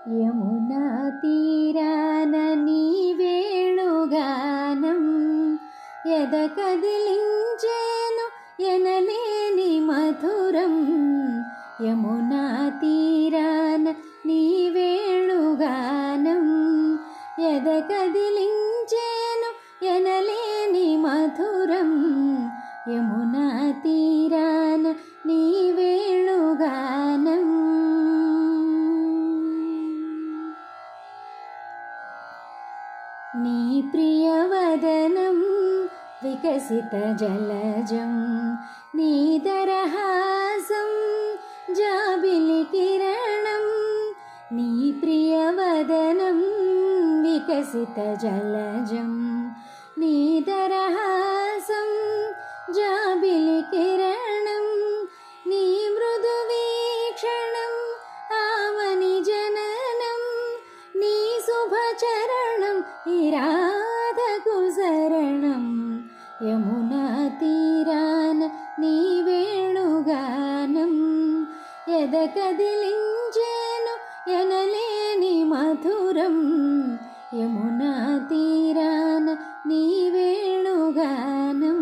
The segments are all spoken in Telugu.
యమునా తీరాన నీ వేణుగానం ఎద కదిలించేను ఎనలేని మధురం. యమునా తీరాన నీ వేణుగానం ఎద కదిలించేను ఎనలేని మధురం. యమునా తీరాన నీ వేణుగానం. నీ ప్రియవదనం వికసిత జలజం, నీ దరహాసం జాబిలి కిరణం. నీ ప్రియవదనం వికసిత జలజం, నీ దరహాసం జాబిలి కిరణం. నీ మృదు వీక్షణం ఆమని జననం, నీ శుభచరణం ఇరాధకు శరణం. యమునా తీరాన నీ వేణుగానం ఎద కదిలించేను ఎనలేని మధురం. యమునా తీరాన నీ వేణుగానం.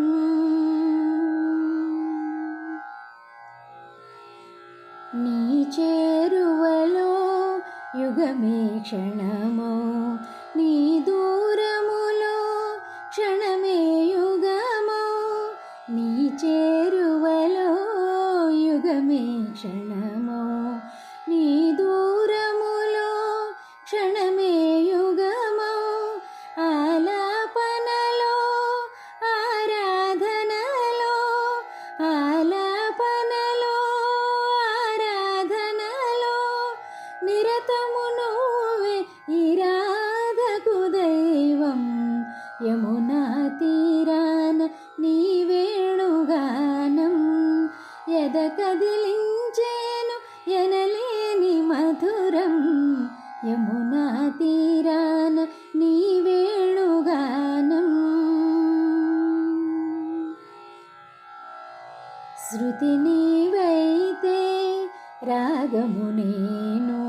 నీ చేరువలో యుగమే క్షణమో, నీ దూరములో క్షణమే యుగమో. నీ చేరువలో యుగమే క్షణమో, నీ దూరములో క్షణమే యుగమో. ఆలాపనలో ఆరాధనలో, ఆలాపనలో ఆరాధనలో నిరతము నువ్వే ఇరాధకు దైవం. యమునా తీరాన నీ వేణుగానం ఎద కదిలించేను ఎనలేని మధురం. యమునా తీరాన నీ వేణుగానం. శృతి నీవైతే రాగము నేను,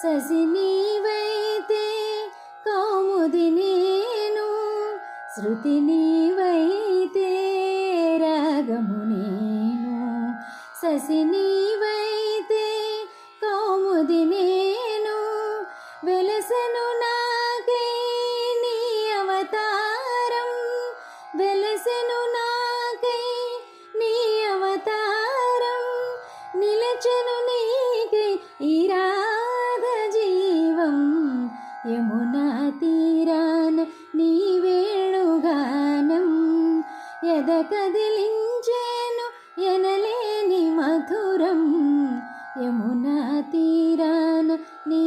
శశి నీవైతే కౌముది నేను. శృతి నీవైతే రాగము నేను, శశి నీవైతే కౌముది నేను. వెలసెను నాకై నీ అవతారం, వెలసెను నాకై నీ అవతారం. నిలచెను నీకై ఇరాధ జీవం. యమునా తీరాన నీ వేణుగానం ఎద కదిలించేను ఎనలేని మధురం. యమునా తీరాన నీ